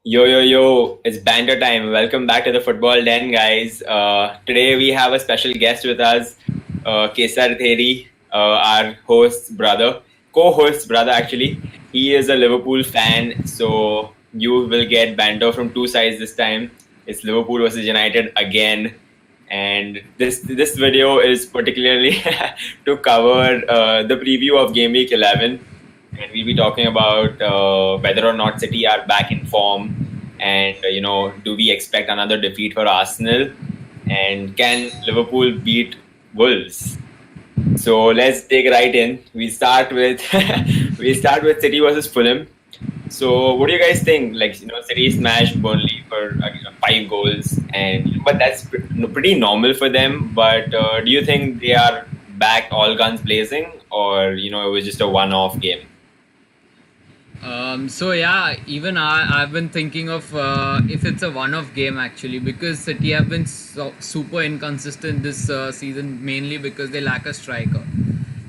Yo, yo, yo, it's banter time. Welcome back to the Football Den, guys. Today we have a special guest with us, Kesar Theri, our host's brother, co-host's brother actually. He is a Liverpool fan, so you will get banter from two sides this time. It's Liverpool versus United again. And this video is particularly to cover the preview of Game Week 11, and we'll be talking about whether or not City are back in form, and do we expect another defeat for Arsenal, and can Liverpool beat Wolves? So let's take right in. We start with City versus Fulham. So what do you guys think? City smashed Burnley for 5 goals, but that's pretty normal for them. But do you think they are back all guns blazing, or it was just a one-off game? Even I've been thinking of if it's a one-off game actually, because City have been super inconsistent this season, mainly because they lack a striker.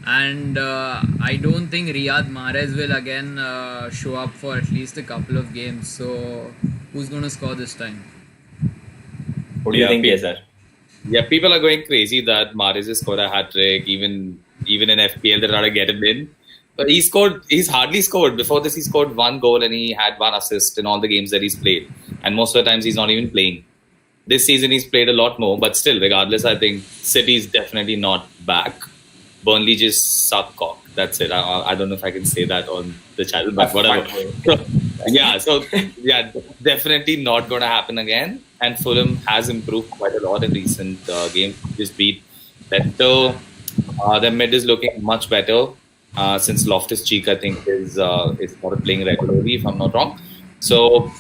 And I don't think Riyad Mahrez will again show up for at least a couple of games. So who's going to score this time? What do you think, Kesar? Yeah, people are going crazy that Mahrez has scored a hat-trick, even in FPL they're trying to get him in. But he's hardly scored. Before this, he scored 1 goal and he had 1 assist in all the games that he's played. And most of the times he's not even playing. This season he's played a lot more, but still, regardless, I think City's definitely not back. Burnley just suck cock. That's it. I don't know if I can say that on the channel, but whatever. Definitely not going to happen again. And Fulham has improved quite a lot in recent games. Just beat Leicester. Their mid is looking much better since Loftus-Cheek, I think, is started playing regularly, if I'm not wrong. So,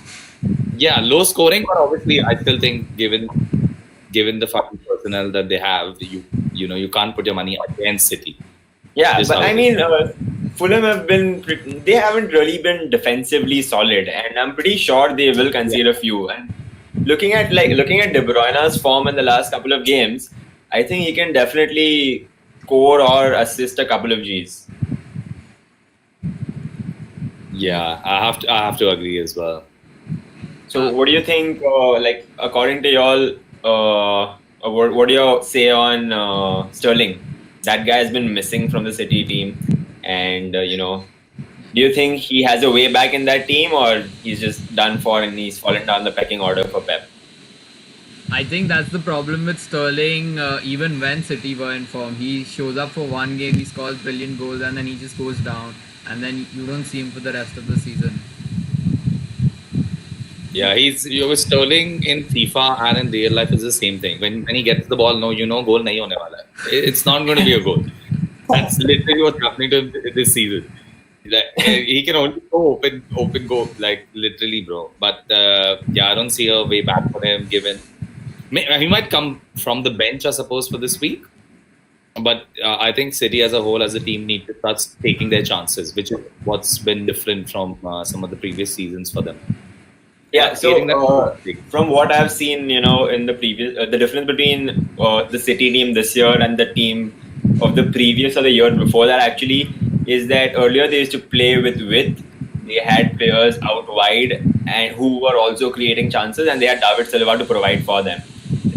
yeah, low scoring, but obviously I still think given the fucking personnel that they have, you can't put your money against City. Yeah, but I mean, Fulham they haven't really been defensively solid, and I'm pretty sure they will concede a few. And looking at De Bruyne's form in the last couple of games, I think he can definitely score or assist a couple of Gs. Yeah, I have to agree as well. So, what do you think? According to y'all, what do you say on Sterling? That guy has been missing from the City team, and do you think he has a way back in that team, or he's just done for and he's fallen down the pecking order for Pep? I think that's the problem with Sterling. Even when City were in form, he shows up for one game, he scores brilliant goals, and then he just goes down, and then you don't see him for the rest of the season. Yeah, with Sterling in FIFA and in real life is the same thing. When he gets the ball, goal nahi hone wala. It's not going to be a goal. That's literally what's happening to him this season. He can only go open goal, like literally, bro. But I don't see a way back for him. Given he might come from the bench, I suppose, for this week. But I think City as a whole, as a team, need to start taking their chances, which is what's been different from some of the previous seasons for them. Yeah, so from what I've seen, in the previous, the difference between the City team this year and the team of the previous or the year before that actually is that earlier they used to play with width. They had players out wide and who were also creating chances, and they had David Silva to provide for them.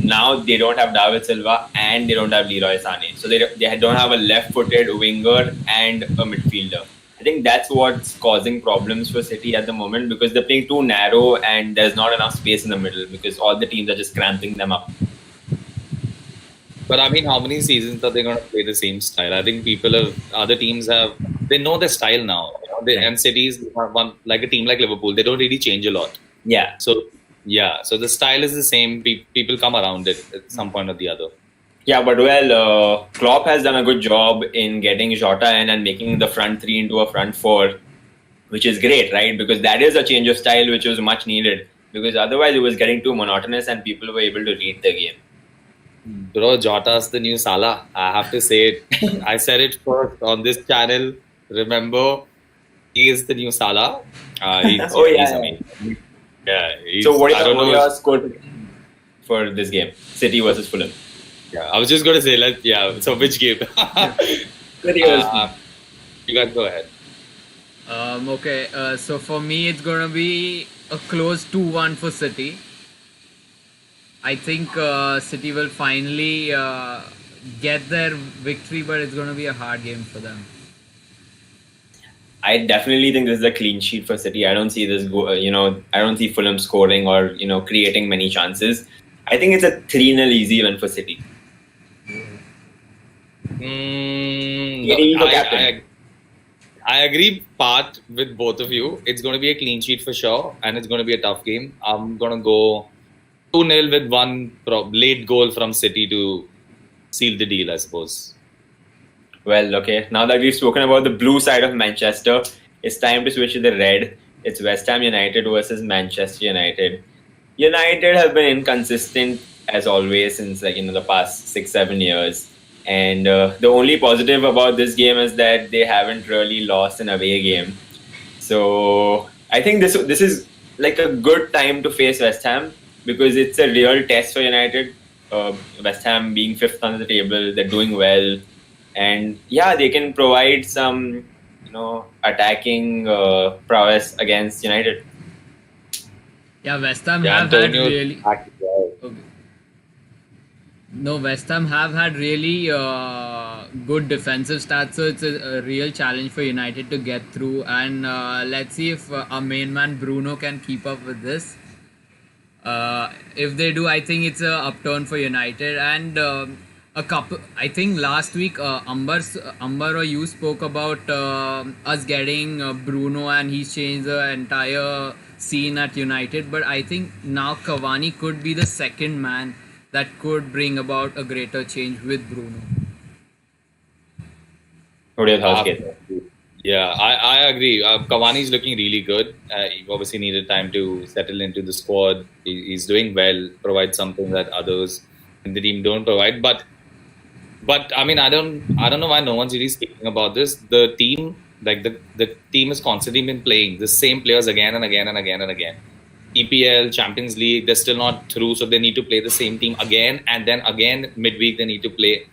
Now they don't have David Silva and they don't have Leroy Sané, so they don't have a left-footed winger and a midfielder. I think that's what's causing problems for City at the moment, because they're playing too narrow and there's not enough space in the middle because all the teams are just cramping them up. But I mean, how many seasons are they going to play the same style? I think other teams they know their style now. And City's like a team like Liverpool, they don't really change a lot. Yeah. So the style is the same. People come around it at some point or the other. Yeah, but Klopp has done a good job in getting Jota in and making the front three into a front four, which is great, right? Because that is a change of style which was much needed. Because otherwise it was getting too monotonous and people were able to read the game. Bro, Jota's the new Salah. I have to say it. I said it first on this channel. Remember, he is the new Salah. He's amazing. Yeah. So what are your score for this game? City versus Fulham. Yeah, I was just going to say, so which game? You guys go ahead. Okay, so for me, it's going to be a close 2-1 for City. I think City will finally get their victory, but it's going to be a hard game for them. I definitely think this is a clean sheet for City. I don't see this I don't see Fulham scoring or creating many chances. I think it's a 3-0 easy win for City. I agree part with both of you. It's going to be a clean sheet for sure, and it's going to be a tough game. I'm going to go 2-0 with one late goal from City to seal the deal, I suppose. Well, okay. Now that we've spoken about the blue side of Manchester, it's time to switch to the red. It's West Ham United versus Manchester United. United have been inconsistent as always since the past 6-7 years. And the only positive about this game is that they haven't really lost an away game. So I think this is like a good time to face West Ham because it's a real test for United. West Ham being fifth on the table, they're doing well. And yeah, they can provide some, attacking prowess against United. Yeah, West Ham have had really. Okay. No, West Ham have had really good defensive stats, so it's a real challenge for United to get through. And let's see if our main man Bruno can keep up with this. If they do, I think it's a upturn for United. And a couple, I think last week, Amber or you spoke about us getting Bruno, and he's changed the entire scene at United. But I think now Cavani could be the second man that could bring about a greater change with Bruno. What are your thoughts, Ketan? Yeah, I agree. Cavani is looking really good. He obviously needed time to settle into the squad. He's doing well, provides something that others in the team don't provide. But I mean, I don't know why no one's really speaking about this. The team, like the team has constantly been playing the same players again and again and again and again. EPL, Champions League, they're still not through, so they need to play the same team again, and then again midweek they need to play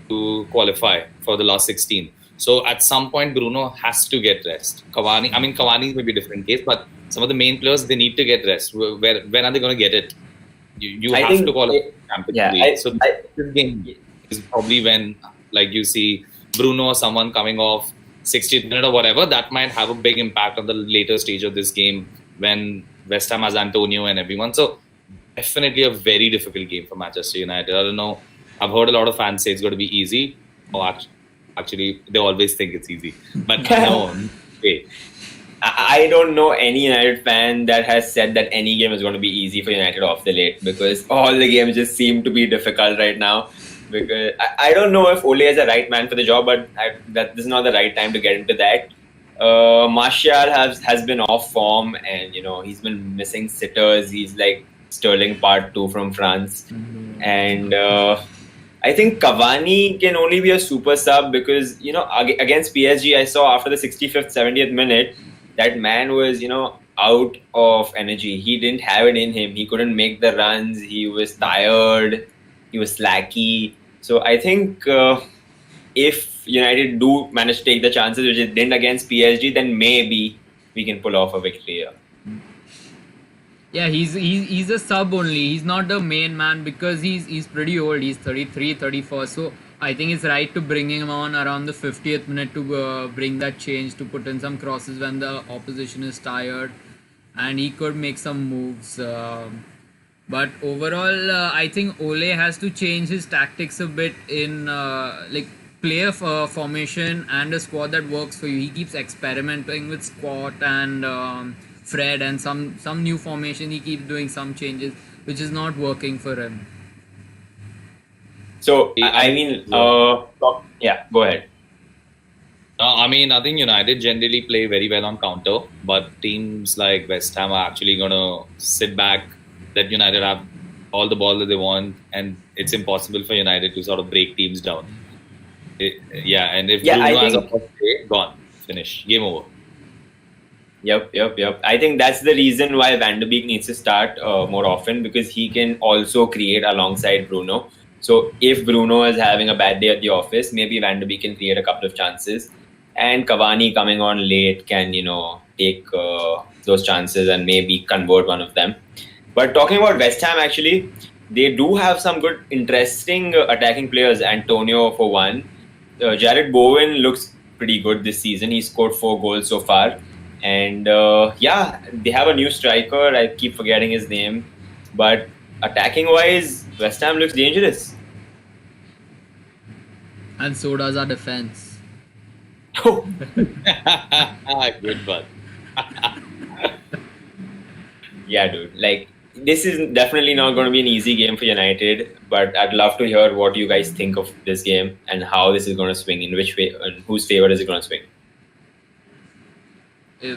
to qualify for the last 16. So at some point Bruno has to get rest. Cavani may be a different case, but some of the main players, they need to get rest. When are they going to get it? You have to qualify Champions League. So this game is probably when, like, you see Bruno or someone coming off 60th minute or whatever, that might have a big impact on the later stage of this game when West Ham has Antonio and everyone. So definitely a very difficult game for Manchester United. I don't know. I've heard a lot of fans say it's going to be easy. Oh, actually, they always think it's easy. But no, wait. I don't know any United fan that has said that any game is going to be easy for United off the late, because all the games just seem to be difficult right now. Because I don't know if Ole is the right man for the job, but this is not the right time to get into that. Martial has been off form, and he's been missing sitters. He's like Sterling Part 2 from France. Mm-hmm. And I think Cavani can only be a super sub because against PSG, I saw after the 65th 70th minute that man was out of energy. He didn't have it in him. He couldn't make the runs. He was tired. He was slacky. So I think if United do manage to take the chances, which it didn't against PSG, then maybe we can pull off a victory here. Yeah, he's a sub only. He's not the main man because he's pretty old. He's 33, 34. So I think it's right to bring him on around the 50th minute to bring that change, to put in some crosses when the opposition is tired, and he could make some moves. But overall, I think Ole has to change his tactics a bit in play a formation and a squad that works for you. He keeps experimenting with squad and Fred and some new formation. He keeps doing some changes, which is not working for him. So, I mean, yeah, go ahead. I think United generally play very well on counter, but teams like West Ham are actually going to sit back, let United have all the ball that they want, and it's impossible for United to sort of break teams down. And if Bruno has a first play, gone, finish, game over. Yep. I think that's the reason why Van de Beek needs to start more often, because he can also create alongside Bruno. So if Bruno is having a bad day at the office, maybe Van de Beek can create a couple of chances. and Cavani coming on late can, take those chances and maybe convert one of them. But talking about West Ham, actually, they do have some good, interesting attacking players. Antonio, for one. Jared Bowen looks pretty good this season. He scored 4 goals so far. And they have a new striker. I keep forgetting his name. But attacking-wise, West Ham looks dangerous. And so does our defense. Good one. Yeah, dude. Like, this is definitely not going to be an easy game for United, but I'd love to hear what you guys think of this game and how this is going to swing, in which way, and whose favor is it going to swing.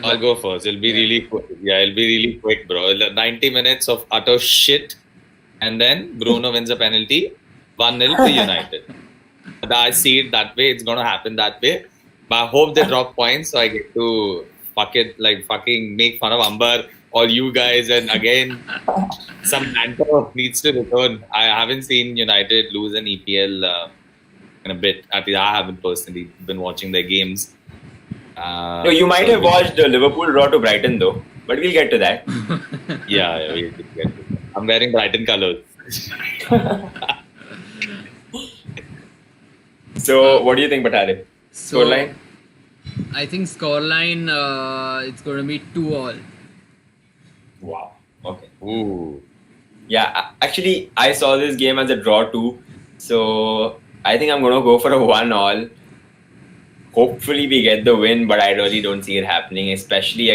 I'll go first. It'll be really quick. Yeah, it'll be really quick, bro. 90 minutes of utter shit, and then Bruno wins a penalty, 1-0 to United. I see it that way. It's gonna happen that way. But I hope they drop points so I get to fucking make fun of Amber, all you guys, and again some banter needs to return. I haven't seen United lose an EPL in a bit. At least I haven't personally been watching their games. No, you might have watched Liverpool draw to Brighton though, but we'll get to that. Yeah, we'll get to that. I'm wearing Brighton colours. So, what do you think, Batari? Scoreline? I think scoreline, it's going to be 2-2. Wow. Okay. Ooh. Yeah, actually, I saw this game as a draw too. So, I think I'm going to go for a 1-1. Hopefully, we get the win, but I really don't see it happening, especially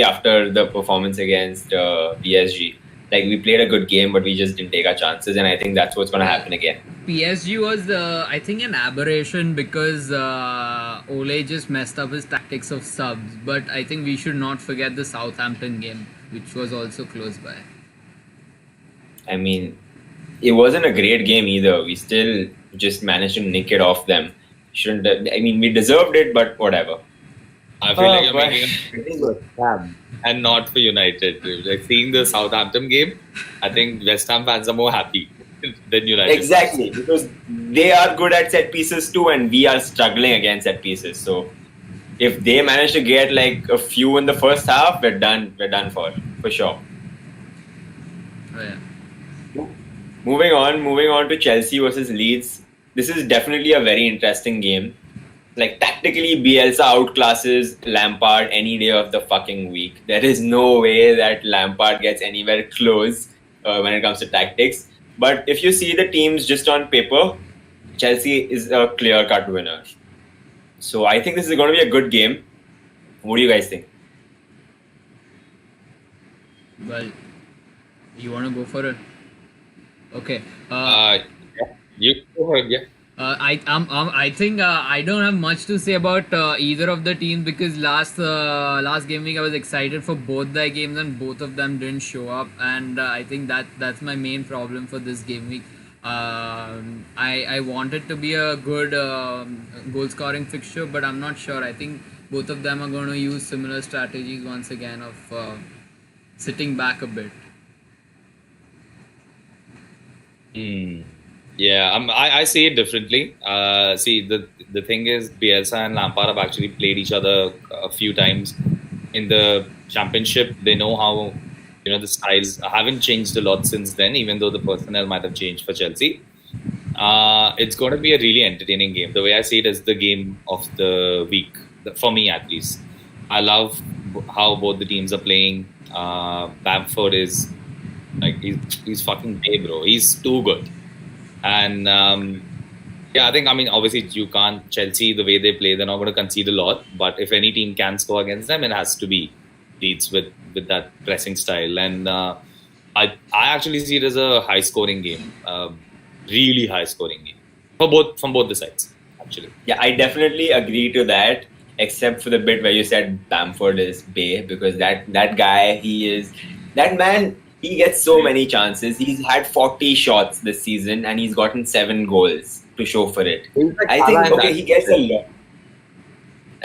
after the performance against PSG. Like, we played a good game, but we just didn't take our chances, and I think that's what's going to happen again. PSG was, I think, an aberration because Ole just messed up his tactics of subs. But I think we should not forget the Southampton game, which was also close by. I mean, it wasn't a great game either. We still just managed to nick it off them. We deserved it, but whatever. I feel like you're making a West Ham and not for United. Like seeing the Southampton game, I think West Ham fans are more happy than United. Exactly, because they are good at set pieces too, and we are struggling against set pieces. So if they manage to get like a few in the first half, we're done. We're done for sure. Oh, yeah. Moving on to Chelsea versus Leeds. This is definitely a very interesting game. Like, tactically, Bielsa outclasses Lampard any day of the fucking week. There is no way that Lampard gets anywhere close when it comes to tactics. But if you see the teams just on paper, Chelsea is a clear-cut winner. So I think this is going to be a good game. What do you guys think? Well, you want to go for it? Okay. You go ahead, yeah. I think I don't have much to say about either of the teams because last game week I was excited for both their games and both of them didn't show up, and I think that's my main problem for this game week. I want it to be a good goal scoring fixture, but I'm not sure. I think both of them are going to use similar strategies once again of sitting back a bit. Yeah, I see it differently. See, the thing is, Bielsa and Lampard have actually played each other a few times in the championship. They know how, the styles haven't changed a lot since then, even though the personnel might have changed for Chelsea. It's going to be a really entertaining game. The way I see it is the game of the week, for me at least. I love how both the teams are playing. Bamford is like he's fucking babe, bro. He's too good. And I think obviously you can't Chelsea the way they play. They're not going to concede a lot. But if any team can score against them, it has to be Leeds with that pressing style. And I actually see it as a high scoring game, really high scoring game from both the sides. Actually, yeah, I definitely agree to that. Except for the bit where you said Bamford is bae, because that guy, that man. He gets so many chances. He's had 40 shots this season and he's gotten 7 goals to show for it. I think, he gets a lot.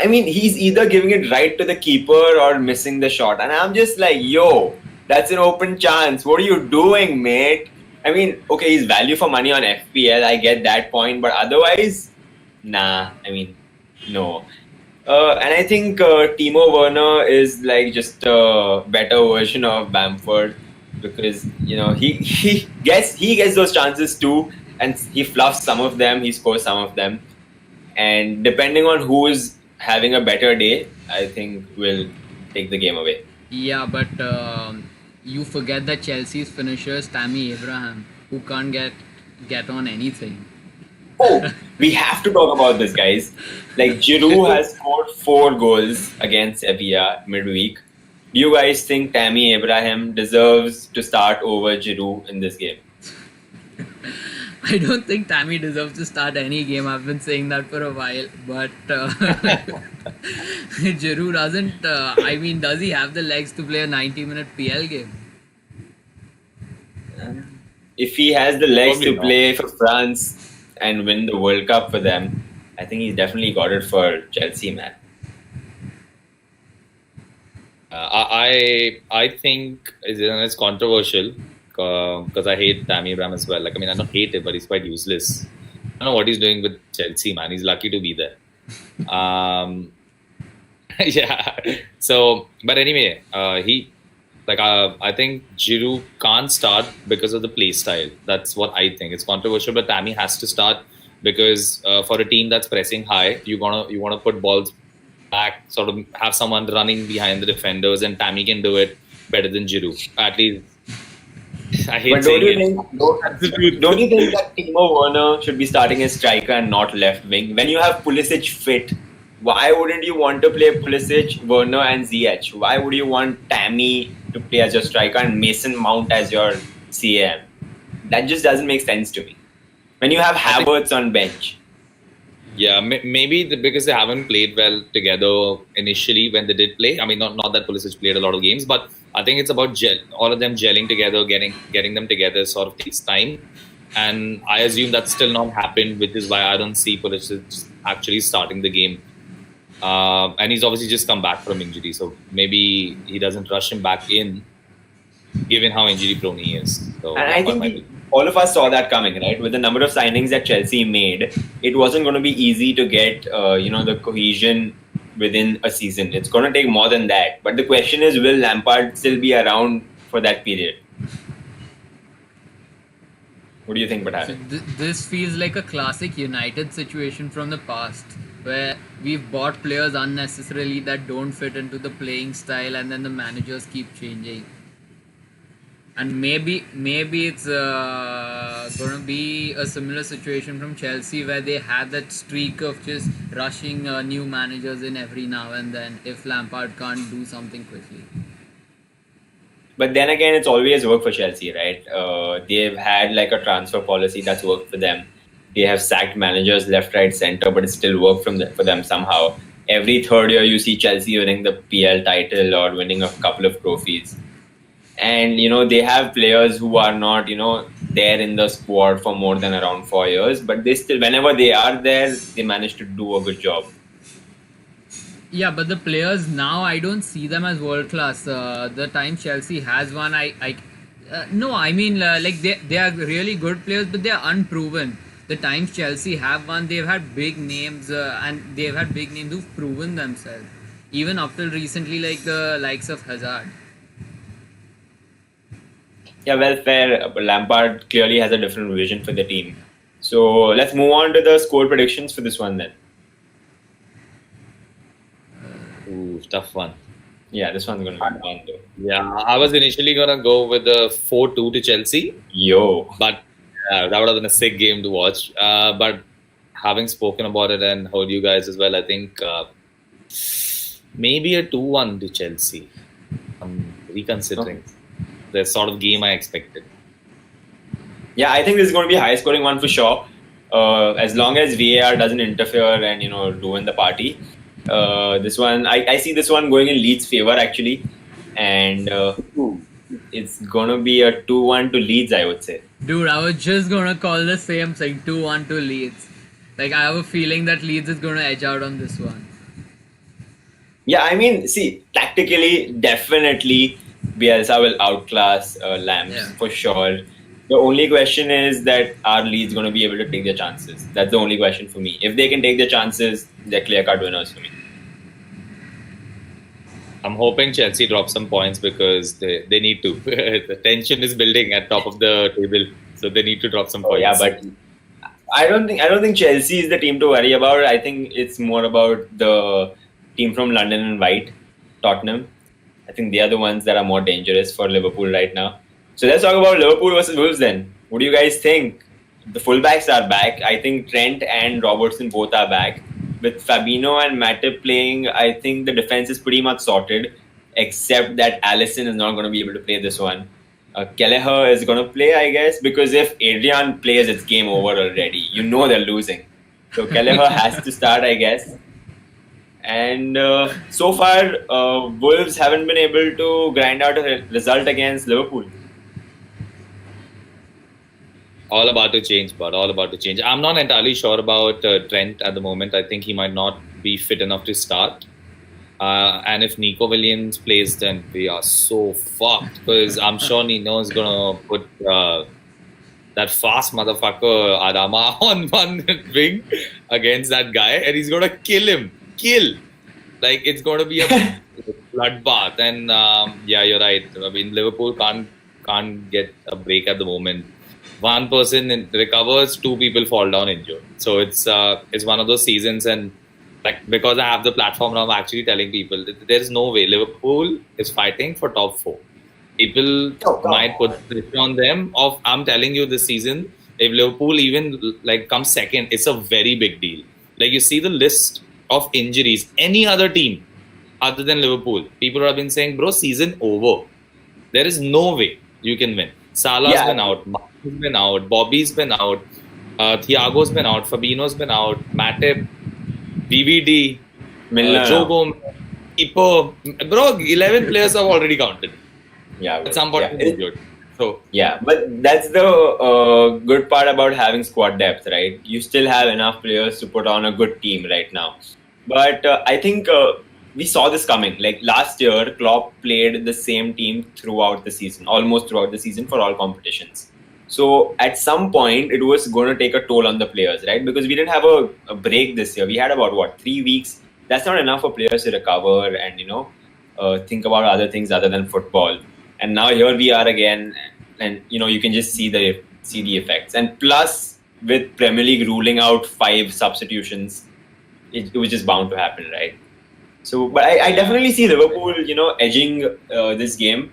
I mean, he's either giving it right to the keeper or missing the shot. And I'm just like, yo, that's an open chance. What are you doing, mate? I mean, okay, he's value for money on FPL. I get that point. But otherwise, nah. I mean, No. And I think Timo Werner is like just a better version of Bamford because he gets those chances too, and he fluffs some of them, he scores some of them, and depending on who is having a better day, I think will take the game away. Yeah, but you forget that Chelsea's finisher is Tammy Abraham, who can't get on anything. Oh, we have to talk about this, guys. Like Giroud has scored 4 goals against Sevilla midweek. Do you guys think Tammy Abraham deserves to start over Giroud in this game? I don't think Tammy deserves to start any game. I've been saying that for a while, but Giroud doesn't. I mean, does he have the legs to play a 90-minute PL game? If he has the legs Probably to not. play for France and win the World Cup for them, I think he's definitely got it for Chelsea, man. I think it's controversial because I hate Tammy Abraham as well. Like, I mean, I don't hate him, but he's quite useless. I don't know what he's doing with Chelsea, man. He's lucky to be there. Yeah. So, but anyway, I think Giroud can't start because of the play style. That's what I think. It's controversial, but Tammy has to start because for a team that's pressing high, you want to put balls back, sort of have someone running behind the defenders, and Tammy can do it better than Giroud. At least I hate But saying it. don't you think that Timo Werner should be starting as striker and not left wing? When you have Pulisic fit, why wouldn't you want to play Pulisic, Werner, and Ziyech? Why would you want Tammy to play as your striker and Mason Mount as your CAM? That just doesn't make sense to me. When you have Havertz on bench. Yeah, maybe because they haven't played well together initially when they did play. I mean, not that Pulisic played a lot of games, but I think it's about all of them gelling together, getting them together sort of takes time. And I assume that's still not happened, which is why I don't see Pulisic actually starting the game. And he's obviously just come back from injury, so maybe he doesn't rush him back in, given how injury prone he is. So And I think all of us saw that coming, right? With the number of signings that Chelsea made, it wasn't going to be easy to get, the cohesion within a season. It's going to take more than that. But the question is, will Lampard still be around for that period? What do you think, Pathan? This feels like a classic United situation from the past, where we've bought players unnecessarily that don't fit into the playing style, and then the managers keep changing. And maybe it's gonna be a similar situation from Chelsea, where they had that streak of just rushing new managers in every now and then if Lampard can't do something quickly. But then again, it's always worked for Chelsea, right? They've had like a transfer policy that's worked for them. They have sacked managers left, right, center, but it still worked for them somehow. Every third year, you see Chelsea winning the PL title or winning a couple of trophies. And, they have players who are not, there in the squad for more than around 4 years, but they still, whenever they are there, they manage to do a good job. Yeah, but the players now, I don't see them as world class. The time Chelsea has won, like they are really good players, but they are unproven. The times Chelsea have won, they've had big names, and they've had big names who've proven themselves, even up till recently, like the likes of Hazard. Yeah, well, fair. Lampard clearly has a different vision for the team. So let's move on to the score predictions for this one then. Ooh, tough one. Yeah, this one's going to be fun though. Yeah, I was initially gonna go with the 4-2 to Chelsea. Yo. But that would have been a sick game to watch. But having spoken about it and heard you guys as well, I think maybe a 2-1 to Chelsea. I'm reconsidering the sort of game I expected. Yeah, I think this is going to be a high-scoring one for sure. As long as VAR doesn't interfere and ruin the party. This one, I see this one going in Leeds' favor actually, and it's gonna be a 2-1 to Leeds, I would say. Dude, I was just gonna call the same thing, 2-1 to Leeds. Like, I have a feeling that Leeds is gonna edge out on this one. Yeah, I mean, see, tactically, definitely Bielsa will outclass Lambs for sure. The only question is that are Leeds going to be able to take their chances? That's the only question for me. If they can take their chances, they're clear-cut winners for me. I'm hoping Chelsea drop some points because they need to. The tension is building at top of the table, so they need to drop some points. Yeah, but I don't think Chelsea is the team to worry about. I think it's more about the team from London and White, Tottenham. I think they are the ones that are more dangerous for Liverpool right now. So let's talk about Liverpool versus Wolves then. What do you guys think? The fullbacks are back. I think Trent and Robertson both are back. With Fabinho and Matip playing, I think the defense is pretty much sorted, except that Alisson is not going to be able to play this one. Kelleher is going to play, I guess, because if Adrian plays, it's game over already. You know they're losing. So Kelleher has to start, I guess. And so far, Wolves haven't been able to grind out a result against Liverpool. All about to change, but all about to change. I'm not entirely sure about Trent at the moment. I think he might not be fit enough to start. And if Nico Williams plays, then we are so fucked. Because I'm sure Nino is going to put that fast motherfucker Adama on one wing against that guy. And he's going to kill him. Like, it's going to be a bloodbath. And yeah, you're right. I mean, Liverpool can't get a break at the moment. One person recovers, two people fall down injured. So it's one of those seasons, and like because I have the platform now, I'm actually telling people that there is no way Liverpool is fighting for top 4. People might put pressure on them. I'm telling you, this season, if Liverpool even like comes second, it's a very big deal. Like you see the list of injuries, any other team other than Liverpool, people have been saying, bro, season over. There is no way you can win. Salah's been out, Martin's been out, Bobby's been out, Thiago's been out, Fabinho's been out, Matip, BVD, Joe Gomez, keeper. Bro, 11 players have already counted. Yeah, at some point, injured. So yeah, but that's the good part about having squad depth, right? You still have enough players to put on a good team right now. But I think we saw this coming. Like last year, Klopp played the same team throughout the season, almost throughout the season for all competitions. So at some point, it was going to take a toll on the players, right? Because we didn't have a break this year. We had about 3 weeks. That's not enough for players to recover and think about other things other than football. And now here we are again, and you can just see the effects. And plus, with Premier League ruling out 5 substitutions, it was just bound to happen, right? So, but I definitely see Liverpool, edging this game,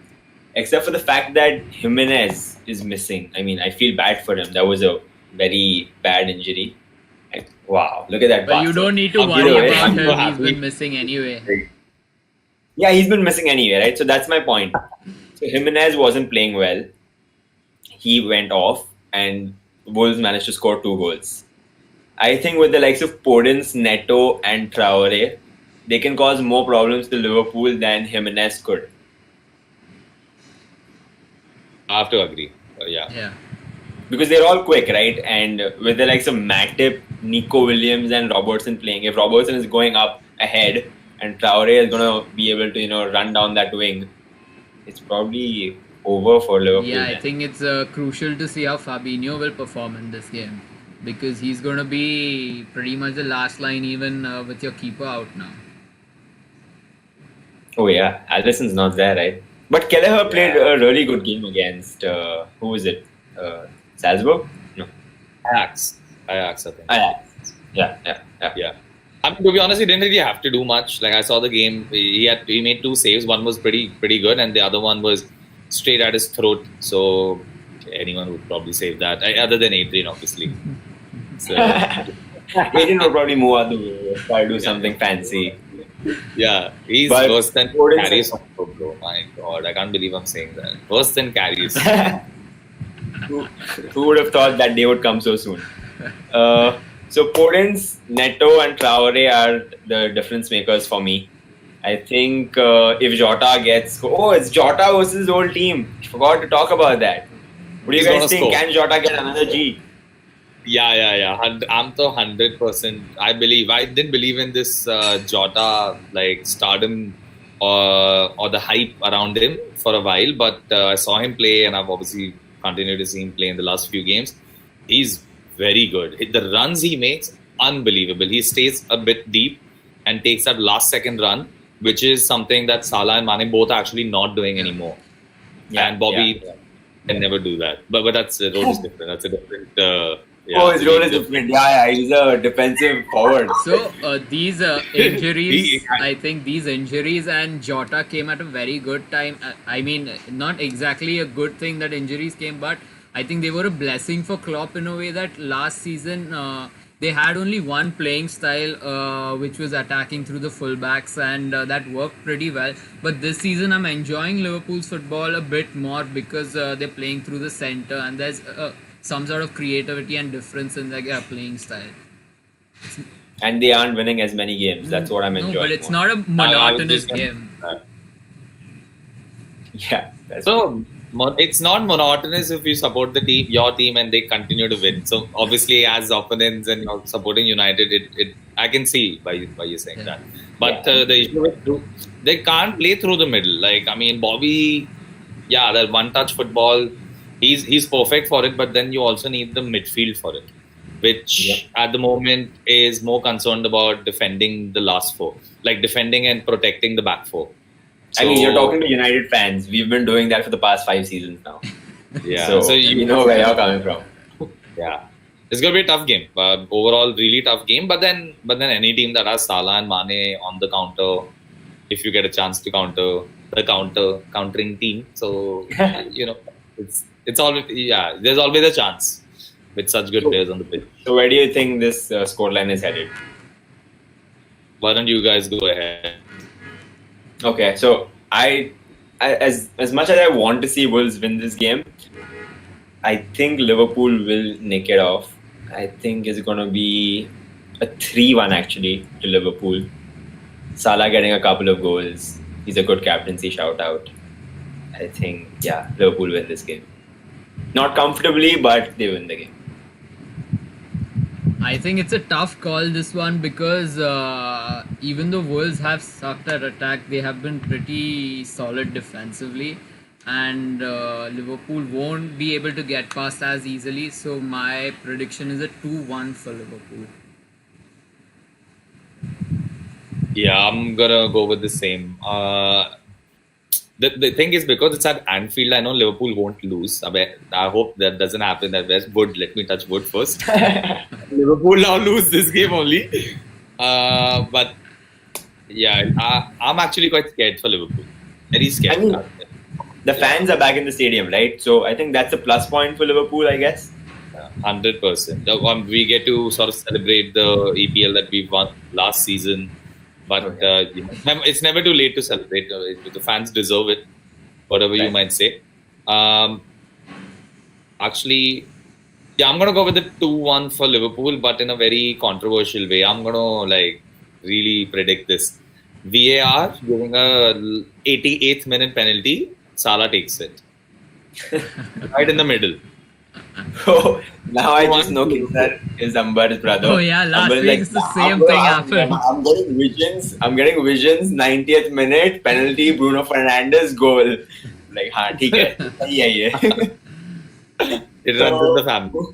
except for the fact that Jimenez is missing. I mean, I feel bad for him. That was a very bad injury. Wow, look at that. But you don't need to worry about him. He's been missing anyway. Yeah, he's been missing anyway, right? So that's my point. So Jimenez wasn't playing well. He went off, and Wolves managed to score 2 goals. I think with the likes of Podence, Neto, and Traore, they can cause more problems to Liverpool than Jimenez could. I have to agree. Yeah. Because they're all quick, right? And with the likes of Matip, Nico Williams, and Robertson playing, if Robertson is going up ahead and Traore is going to be able to, run down that wing, it's probably over for Liverpool. Yeah, I think it's crucial to see how Fabinho will perform in this game. Because he's going to be pretty much the last line even with your keeper out now. Oh yeah, Alisson's not there, right? But Kelleher played a really good game against, who was it? Salzburg? No. Ajax, I think. Ajax. Yeah. I mean, to be honest, he didn't really have to do much. Like I saw the game, he made 2 saves. One was pretty good, and the other one was straight at his throat. So anyone would probably save that, other than Adrian, obviously. So Adrian will probably move out the way, try to do something fancy. Yeah, he's worse than Karius. Bro, my God, I can't believe I'm saying that. Worse than Karius. Who would have thought that day would come so soon? So Podence, Neto, and Traore are the difference makers for me. I think if Jota gets... Oh, it's Jota versus his whole team. Forgot to talk about that. What do you guys think? Can Jota get another G? Yeah. I'm so 100%. I didn't believe in this Jota stardom or the hype around him for a while, but I saw him play and I've obviously continued to see him play in the last few games. He's very good. The runs he makes, unbelievable. He stays a bit deep and takes that last second run, which is something that Salah and Mane both are actually not doing anymore. And Bobby can never do that. But that's the role is different. That's a different. His role is different. He's a defensive forward. So these injuries, I think these injuries and Jota came at a very good time. I mean, not exactly a good thing that injuries came, but I think they were a blessing for Klopp in a way that last season they had only one playing style, which was attacking through the fullbacks, and that worked pretty well. But this season, I'm enjoying Liverpool's football a bit more because they're playing through the centre, and there's some sort of creativity and difference in their playing style. And they aren't winning as many games. That's what I'm enjoying. No, but it's not a monotonous game. So it's not monotonous if you support the team, your team, and they continue to win. So obviously, as opponents and you're supporting United, I can see why you're saying that. But the issue is they can't play through the middle. Like, I mean, Bobby, that one-touch football, he's perfect for it. But then you also need the midfield for it, which at the moment is more concerned about defending the last four, like defending and protecting the back four. I mean, you're talking to United fans. We've been doing that for the past 5 seasons now. So you know where you're coming from. It's going to be a tough game. Overall, really tough game. But then any team that has Salah and Mane on the counter, if you get a chance to counter the countering team, so it's always there's always a chance with such good players on the pitch. So where do you think this scoreline is headed? Why don't you guys go ahead? Okay, so I as much as I want to see Wolves win this game, I think Liverpool will nick it off. I think it's going to be a 3-1 actually to Liverpool. Salah getting a couple of goals. He's a good captaincy shout out. I think, Liverpool win this game. Not comfortably, but they win the game. I think it's a tough call, this one, because even though Wolves have sucked at attack, they have been pretty solid defensively, and Liverpool won't be able to get past as easily. So my prediction is a 2-1 for Liverpool. Yeah, I'm gonna go with the same. The thing is, because it's at Anfield, I know Liverpool won't lose. I hope that doesn't happen. Let me touch wood first. Liverpool now lose this game only. But I'm actually quite scared for Liverpool. Very scared. I mean, the fans are back in the stadium, right? So I think that's a plus point for Liverpool, I guess. 100%. We get to sort of celebrate the EPL that we won last season. But it's never too late to celebrate. The fans deserve it, whatever you might say. Actually, I'm going to go with the 2-1 for Liverpool, but in a very controversial way. I'm going to really predict this. VAR giving a 88th minute penalty. Salah takes it. Right in the middle. Oh, now I just know Kesar is Ambar's brother. Oh yeah, last week the same thing happened. I'm getting visions. 90th minute penalty, Bruno Fernandes goal. Like, ठीक है. It runs in the family.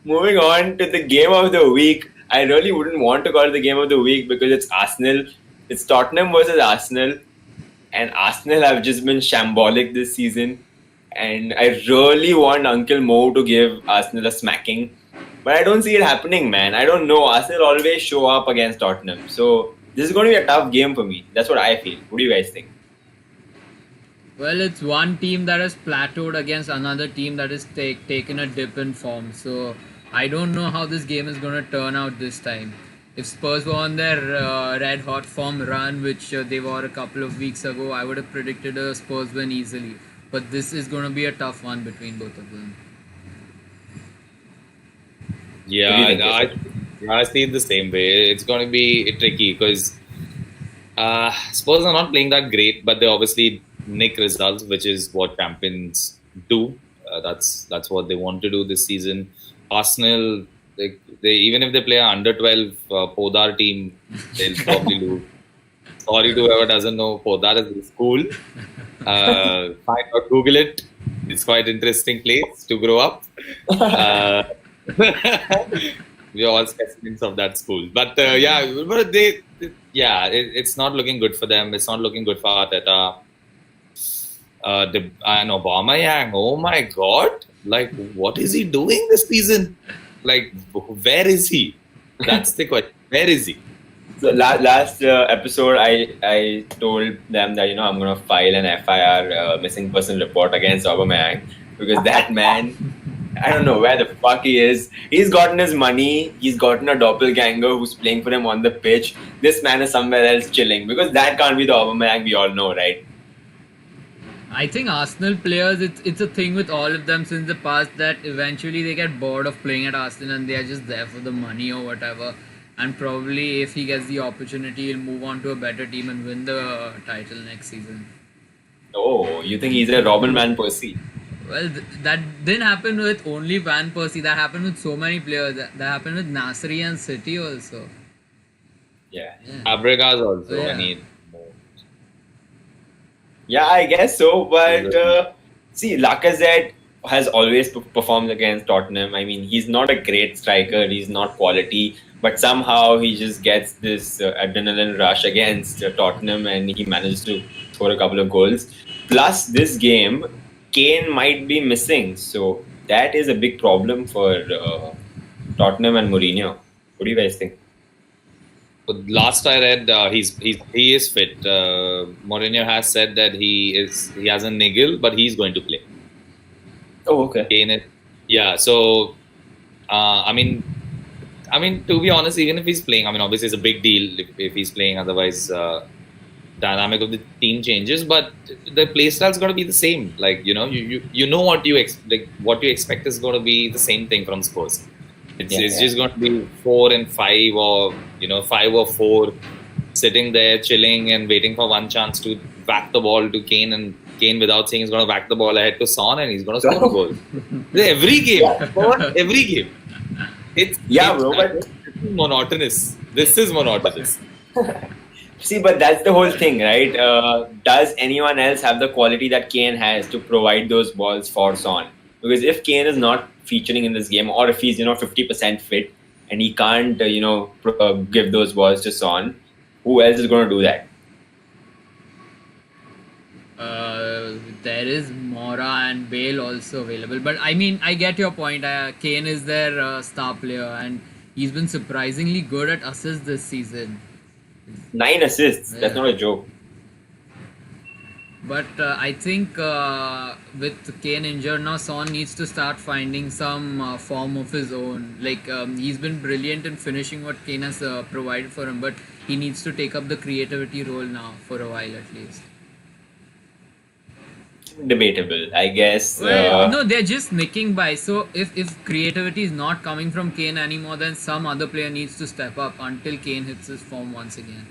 Moving on to the game of the week. I really wouldn't want to call it the game of the week because it's Arsenal. It's Tottenham versus Arsenal, and Arsenal have just been shambolic this season. And I really want Uncle Mo to give Arsenal a smacking. But I don't see it happening, man. I don't know. Arsenal always show up against Tottenham. So this is going to be a tough game for me. That's what I feel. What do you guys think? Well, it's one team that has plateaued against another team that has taken a dip in form. So I don't know how this game is going to turn out this time. If Spurs were on their red hot form run, which they were a couple of weeks ago, I would have predicted a Spurs win easily. But this is going to be a tough one between both of them. I see it the same way. It's going to be tricky because Spurs are not playing that great, but they obviously nick results, which is what champions do. That's what they want to do this season. Arsenal, they even if they play an under 12 Podar team, they'll probably lose. Sorry to whoever doesn't know, Podar is school. Find out, Google it. It's quite interesting place to grow up. Uh, we're all specimens of that school. But it's not looking good for them. It's not looking good for Arteta. And Aubameyang, oh my God! Like, what is he doing this season? Like, where is he? That's the question. Where is he? So last episode, I told them that I'm gonna file an FIR missing person report against Aubameyang because that man, I don't know where the fuck he is. He's gotten his money. He's gotten a doppelganger who's playing for him on the pitch. This man is somewhere else chilling because that can't be the Aubameyang we all know, right? I think Arsenal players, it's a thing with all of them since the past that eventually they get bored of playing at Arsenal and they are just there for the money or whatever. And probably if he gets the opportunity, he'll move on to a better team and win the title next season. Oh, you think he's a Robin Van Persie? Well, that didn't happen with only Van Persie. That happened with so many players. That happened with Nasri and City also. Yeah. Fabregas also. Yeah. Yeah, I guess so. But see, Lacazette has always performed against Tottenham. I mean, he's not a great striker. He's not quality. But somehow he just gets this adrenaline rush against Tottenham and he manages to score a couple of goals. Plus, this game, Kane might be missing. So that is a big problem for Tottenham and Mourinho. What do you guys think? Last I read, he is fit. Mourinho has said that he has a niggle, but he's going to play. Oh, okay. Kane is, yeah. So, I mean, to be honest, even if he's playing, I mean, obviously it's a big deal if he's playing. Otherwise, dynamic of the team changes. But the play style is going to be the same. Like you know what you expect is going to be the same thing from Spurs. It's just going to be 4 and 5 or 5 or 4 sitting there chilling and waiting for one chance to whack the ball to Kane, and Kane without saying is going to whack the ball ahead to Son and he's going to score a goal. Every game. Every game. It's monotonous. This is monotonous. See, but that's the whole thing, right? Does anyone else have the quality that Kane has to provide those balls for Son? Because if Kane is not featuring in this game, or if he's 50% fit and he can't give those balls to Son, who else is going to do that? There is Mora and Bale also available, but I mean, I get your point. Kane is their star player and he's been surprisingly good at assists this season. 9 assists, that's not a joke. But I think with Kane injured now, Son needs to start finding some form of his own. Like he's been brilliant in finishing what Kane has provided for him, but he needs to take up the creativity role now for a while at least. Debatable, I guess. Well, no, they're just nicking by. So if creativity is not coming from Kane anymore, then some other player needs to step up until Kane hits his form once again.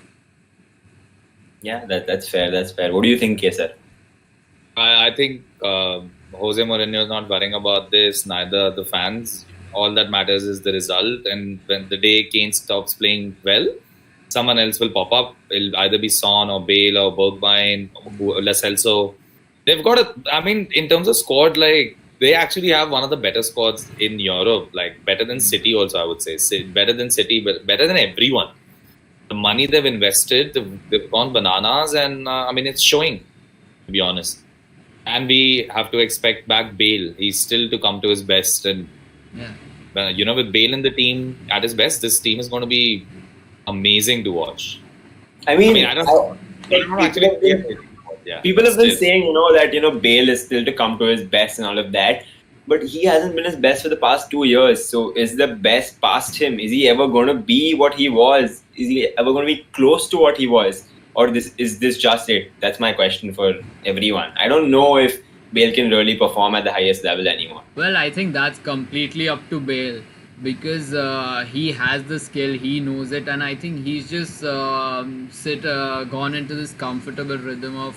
Yeah, that's fair. That's fair. What do you think, Kesar? I think Jose Mourinho is not worrying about this. Neither the fans. All that matters is the result. And when the day Kane stops playing well, someone else will pop up. It'll either be Son or Bale or Bergwijn or Lo Celso. They've got in terms of squad, like they actually have one of the better squads in Europe. Like better than City, also I would say. Better than City, but better than everyone. The money they've invested, they've gone bananas, and it's showing, to be honest. And we have to expect back Bale. He's still to come to his best, and with Bale in the team at his best, this team is going to be amazing to watch. People have been still saying, that Bale is still to come to his best and all of that. But he hasn't been his best for the past 2 years. So is the best past him? Is he ever going to be what he was? Is he ever going to be close to what he was? Or is this just it? That's my question for everyone. I don't know if Bale can really perform at the highest level anymore. Well, I think that's completely up to Bale because he has the skill, he knows it, and I think he's just gone into this comfortable rhythm of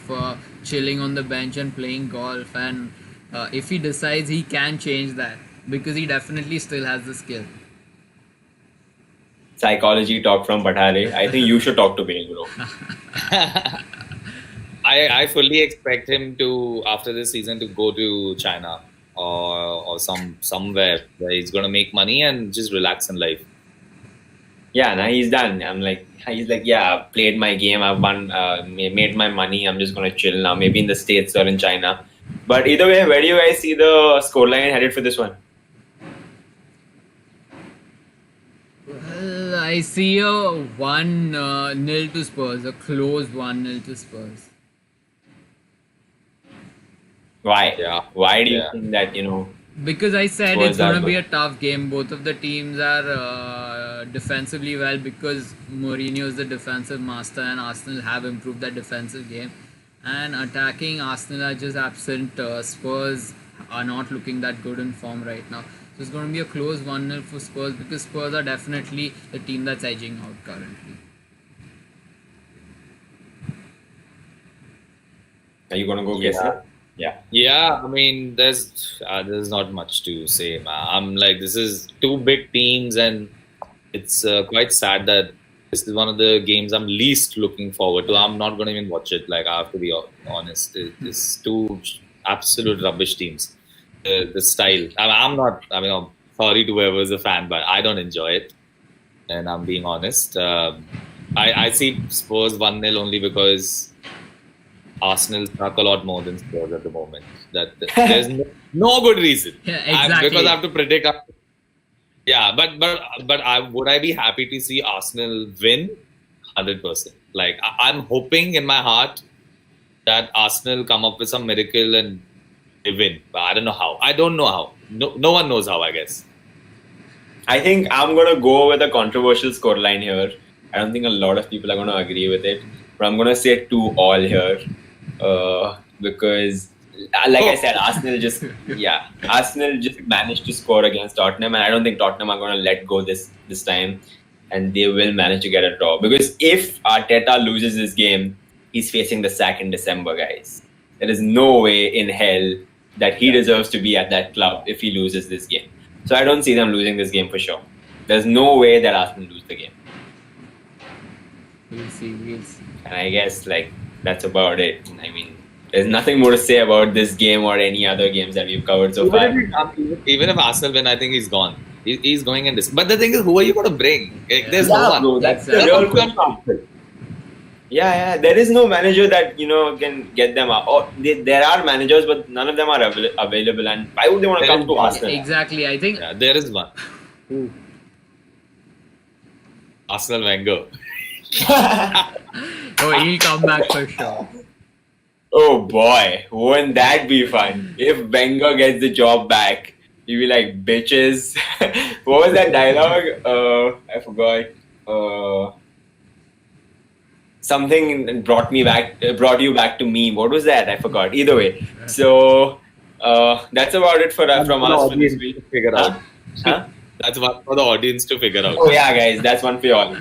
chilling on the bench and playing golf, and if he decides, he can change that because he definitely still has the skill. Psychology talk from Patale. I think you should talk to Bale, bro. I fully expect him to, after this season, to go to China or somewhere where he's going to make money and just relax in life. Yeah, now he's done. He's like, yeah, I've played my game. I've won, made my money. I'm just gonna chill now. Maybe in the States or in China. But either way, where do you guys see the scoreline headed for this one? Well, I see a 1-0 to Spurs, a close 1-0 to Spurs. Why? Yeah. Why do you Yeah. think that, Because I said Spurs it's going are to be good? a tough game. Both of the teams are defensively well because Mourinho is the defensive master and Arsenal have improved that defensive game. And attacking, Arsenal are just absent. Spurs are not looking that good in form right now. So it's going to be a close 1-0 for Spurs because Spurs are definitely the team that's edging out currently. Are you gonna go Yeah. Kessler? Yeah. Yeah, I mean, there's not much to say, man. I'm like, this is two big teams, and it's quite sad that this is one of the games I'm least looking forward to. I'm not going to even watch it. Like, I have to be honest. It's two absolute rubbish teams. The style. I'm not. I mean, I'm sorry to whoever's a fan, but I don't enjoy it, and I'm being honest. I see Spurs 1-0 only because Arsenal suck a lot more than Spurs at the moment. There's no good reason. Yeah, exactly. Because I have to predict. Yeah, but would I be happy to see Arsenal win? 100%. Like I'm hoping in my heart that Arsenal come up with some miracle and they win. But I don't know how. I don't know how. No one knows how, I guess. I think I'm gonna go with a controversial scoreline here. I don't think a lot of people are gonna agree with it, but I'm gonna say 2-2 here, because, like I said, Arsenal just managed to score against Tottenham, and I don't think Tottenham are gonna let go this time, and they will manage to get a draw. Because if Arteta loses this game, he's facing the sack in December, guys. There is no way in hell that he deserves to be at that club if he loses this game. So I don't see them losing this game for sure. There's no way that Arsenal lose the game. We'll see. And I guess that's about it. I mean, there's nothing more to say about this game or any other games that we've covered so far. Even if Arsenal win, I think he's gone. He's going in this. But the thing is, who are you going to bring? There's no one. Bro, that's the real question. Yeah. There is no manager that can get them out. Oh, there are managers, but none of them are available. And why would they want to come to Arsenal? Exactly. I think. Yeah, there is one. Arsenal Wenger. Oh, he'll come back for sure. Oh boy, wouldn't that be fun? If Wenger gets the job back, he'll be like, bitches. What was that dialogue? I forgot. Something brought you back to me. What was that? I forgot. Either way. So that's about it from us for this week. To figure out. Huh? That's one for the audience to figure out. Oh yeah, guys, that's one for y'all.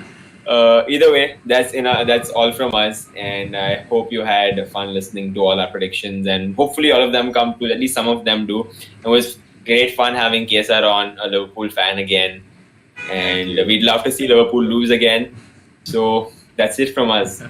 Either way, that's all from us, and I hope you had fun listening to all our predictions, and hopefully all of them come to, at least some of them do. It was great fun having Kesar on, a Liverpool fan again, and we'd love to see Liverpool lose again. So that's it from us.